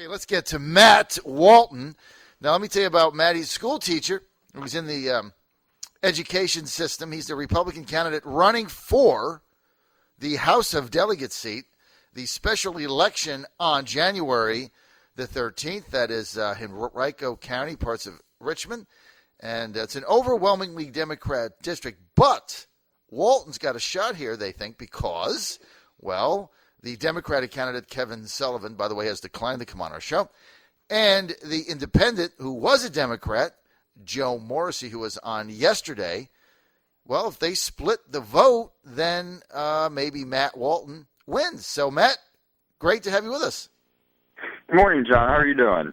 Okay, let's get to Matt Walton. Now, let me tell you about Matt. He's a school teacher who was in the education system. He's the Republican candidate running for the House of Delegates seat, the special election on January the 13th. That is in Henrico County, parts of Richmond. And it's an overwhelmingly Democrat district. But Walton's got a shot here, they think, because, well, the Democratic candidate, Kevin Sullivan, by the way, has declined to come on our show. And the independent, who was a Democrat, Joe Morrissey, who was on yesterday, well, if they split the vote, then maybe Matt Walton wins. So, Matt, great to have you with us. Good morning, John. How are you doing?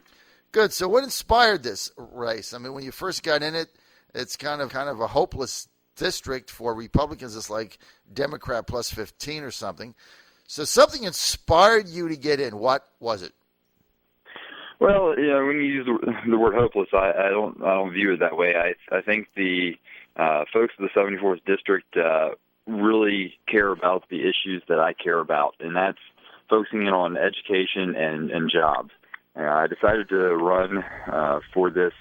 Good. So what inspired this race? I mean, when you first got in it, it's kind of a hopeless district for Republicans. It's like Democrat plus 15 or something. So something inspired you to get in. What was it? Well, when you use the word hopeless, I don't view it that way. I think the folks of the 74th district really care about the issues that I care about, and that's focusing in on education and jobs. I decided to run for this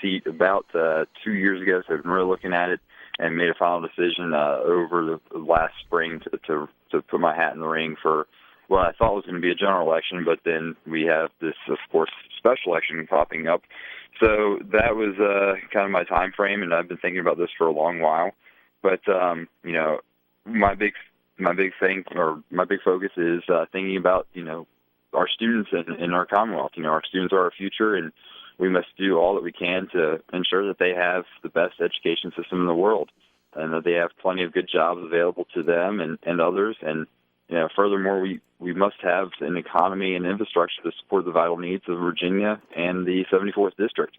seat about 2 years ago, so I've been really looking at it and made a final decision over the last spring to put my hat in the ring for what I thought was going to be a general election, but then we have this, of course, special election popping up. So that was kind of my time frame, and I've been thinking about this for a long while. But my big thing, or my big focus is thinking about our students in our Commonwealth. Our students are our future, and we must do all that we can to ensure that they have the best education system in the world, and that they have plenty of good jobs available to them and others. And furthermore, we must have an economy and infrastructure to support the vital needs of Virginia and the 74th District.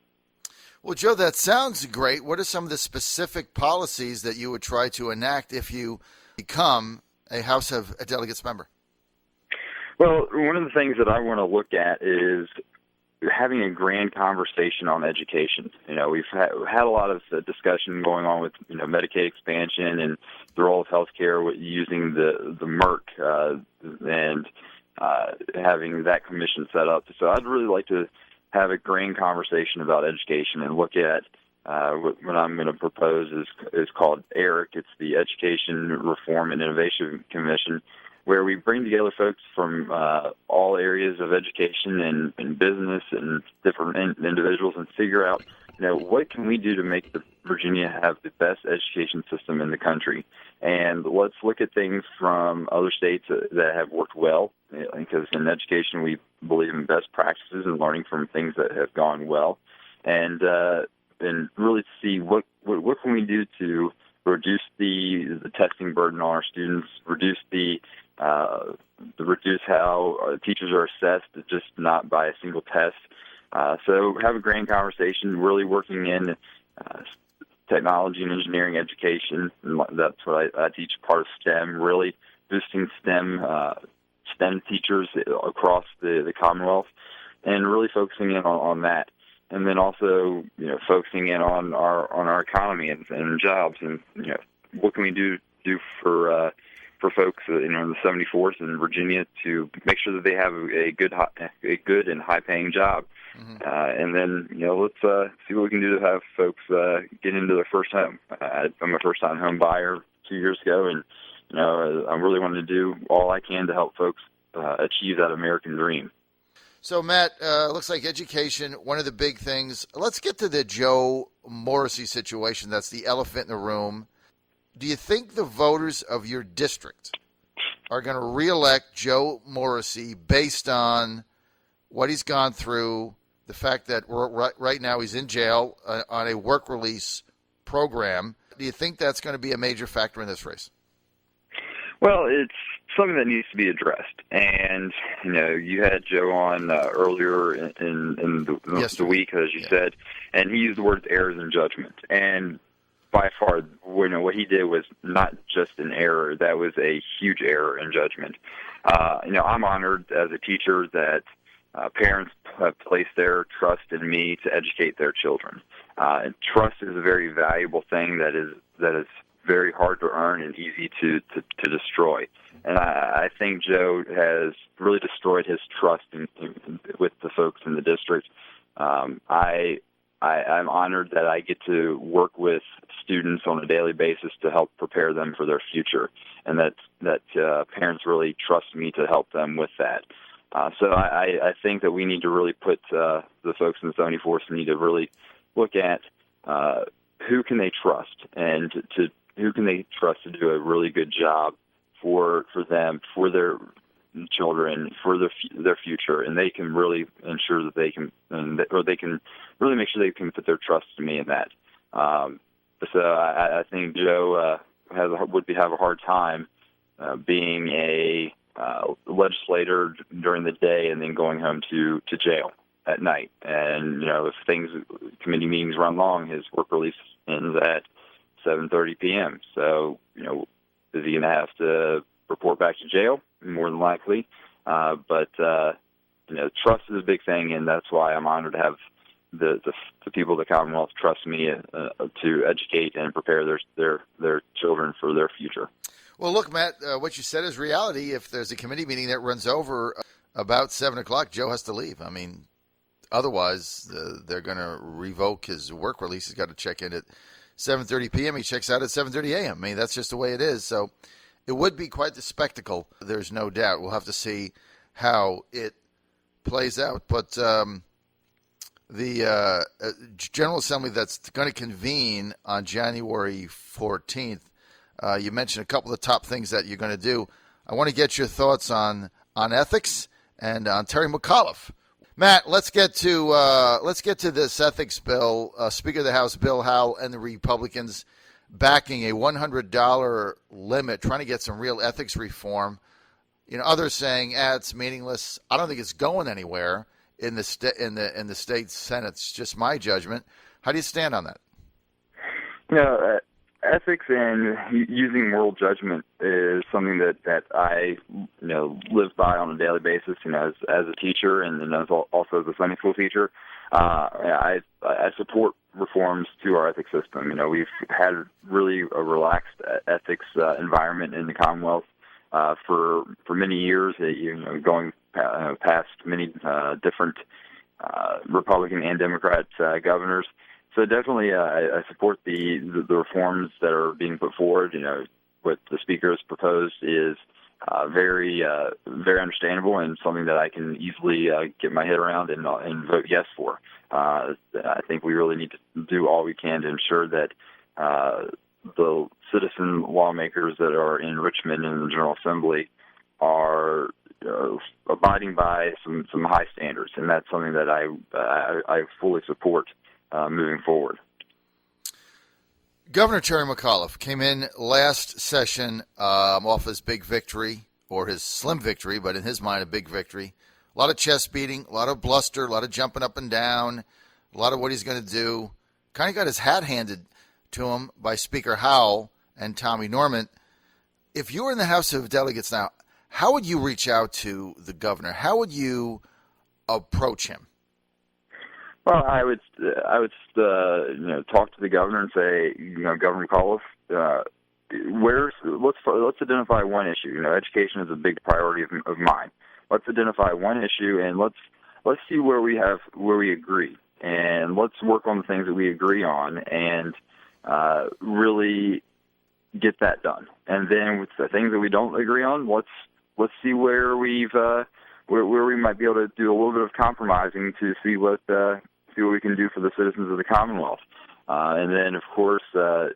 Well, Joe, that sounds great. What are some of the specific policies that you would try to enact if you become a House of Delegates member? Well, one of the things that I want to look at is having a grand conversation on education. We've had a lot of discussion going on with Medicaid expansion and the role of healthcare with using the MERC and having that commission set up. So I'd really like to have a grand conversation about education and look at what I'm going to propose is called ERIC. It's the Education Reform and Innovation Commission, where we bring together folks from all areas of education and business and different individuals and figure out, what can we do to make Virginia have the best education system in the country. And let's look at things from other states that have worked well, because in education we believe in best practices and learning from things that have gone well, and really see what can we do to reduce the testing burden on our students, reduce how teachers are assessed, just not by a single test. So have a grand conversation, really working in technology and engineering education. And that's what I teach, part of STEM, really boosting STEM teachers across the Commonwealth, and really focusing in on that. And then also, focusing in on our economy and jobs, and what can we do for folks in the 74th in Virginia to make sure that they have a good and high paying job. And then let's see what we can do to have folks get into their first home. I'm a first time home buyer 2 years ago, and I really wanted to do all I can to help folks achieve that American dream. So, Matt, looks like education, one of the big things. Let's get to the Joe Morrissey situation. That's the elephant in the room. Do you think the voters of your district are going to reelect Joe Morrissey based on what he's gone through, the fact that right now he's in jail on a work release program? Do you think that's going to be a major factor in this race? Well, it's something that needs to be addressed. And, you had Joe on earlier in the week, as you said, and he used the words errors in judgment. And by far, what he did was not just an error. That was a huge error in judgment. I'm honored as a teacher that parents have placed their trust in me to educate their children. And trust is a very valuable thing that is very hard to earn and easy to destroy. And I think Joe has really destroyed his trust with the folks in the district. I'm honored that I get to work with students on a daily basis to help prepare them for their future, and that parents really trust me to help them with that. So I think that we need to really put the folks in the 74th need to really look at who can they trust, and who can they trust to do a really good job for them, for their children, for their future, and they can really ensure that they can really make sure they can put their trust in me in that. So I think Joe would have a hard time being a legislator during the day and then going home to jail at night. And if committee meetings run long, his work release ends at 7:30 p.m. So is he going to have to report back to jail? More than likely. But trust is a big thing, and that's why I'm honored to have the people of the Commonwealth trust me to educate and prepare their children for their future. Well, look, Matt, what you said is reality. If there's a committee meeting that runs over about 7 o'clock, Joe has to leave. I mean, otherwise, they're going to revoke his work release. He's got to check in at 7:30 p.m. He checks out at 7:30 a.m. I mean, that's just the way it is. So it would be quite the spectacle. There's no doubt. We'll have to see how it plays out. But the General Assembly that's going to convene on January 14th, you mentioned a couple of the top things that you're going to do. I want to get your thoughts on ethics and on Terry McAuliffe. Matt, let's get to this ethics bill. Speaker of the House Bill Howell and the Republicans backing a $100 limit, trying to get some real ethics reform. Others saying, it's meaningless. I don't think it's going anywhere in the state Senate. It's just my judgment. How do you stand on that? Ethics and using moral judgment is something that I live by on a daily basis. As a teacher and as also as a Sunday school teacher, I support reforms to our ethics system. We've had really a relaxed ethics environment in the Commonwealth for many years. Going past many different Republican and Democrat governors. So definitely, I support the reforms that are being put forward. What the Speaker has proposed is very understandable and something that I can easily get my head around and vote yes for. I think we really need to do all we can to ensure that the citizen lawmakers that are in Richmond and the General Assembly are abiding by some high standards, and that's something that I fully support. Moving forward. Governor Terry McAuliffe came in last session off his big victory, or his slim victory, but in his mind a big victory. A lot of chest beating, a lot of bluster, a lot of jumping up and down, a lot of what he's going to do. Kind of got his hat handed to him by Speaker Howell and Tommy Norman. If you were in the House of Delegates now, how would you reach out to the governor? How would you approach him? Well, I would talk to the governor and say, Governor McAuliffe, let's identify one issue. Education is a big priority of mine. Let's identify one issue and let's see where we agree, and let's work on the things that we agree on and really get that done. And then with the things that we don't agree on, let's see where we might be able to do a little bit of compromising to see what we can do for the citizens of the Commonwealth. And then, of course, it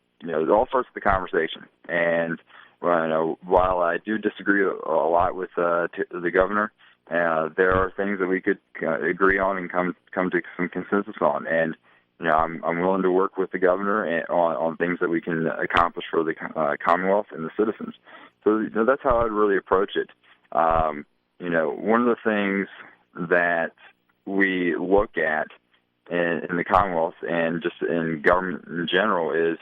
all starts with the conversation. And while I do disagree a lot with the governor, there are things that we could agree on and come to some consensus on. And I'm willing to work with the governor on things that we can accomplish for the Commonwealth and the citizens. So that's how I'd really approach it. One of the things that we look at in the Commonwealth and just in government in general is,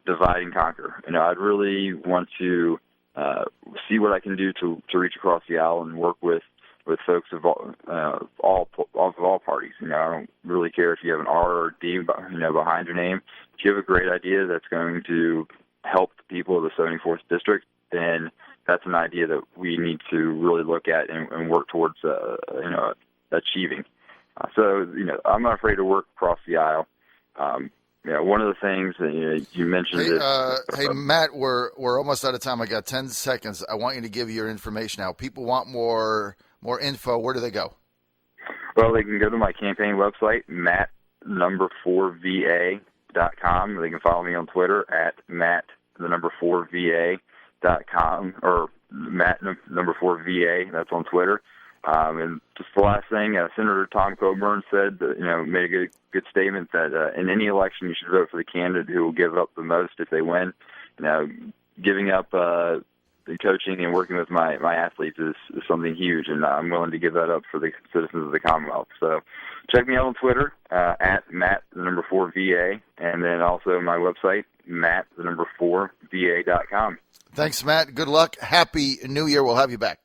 divide and conquer. I'd really want to see what I can do to reach across the aisle and work with folks of all parties. I don't really care if you have an R or D, behind your name. If you have a great idea that's going to help the people of the 74th District, then that's an idea that we need to really look at and work towards, achieving. So, I'm not afraid to work across the aisle. One of the things that you mentioned Hey, Matt, we're almost out of time. I got 10 seconds. I want you to give your information out. People want more info. Where do they go? Well, they can go to my campaign website, matt4va.com. They can follow me on Twitter at matt4va.com or matt4va. That's on Twitter. And just the last thing, Senator Tom Coburn said, made a good statement that in any election you should vote for the candidate who will give up the most if they win. Giving up the coaching and working with my athletes is something huge, and I'm willing to give that up for the citizens of the Commonwealth. So check me out on Twitter at matt4va, and then also my website, matt4va.com. Thanks, Matt. Good luck. Happy New Year. We'll have you back.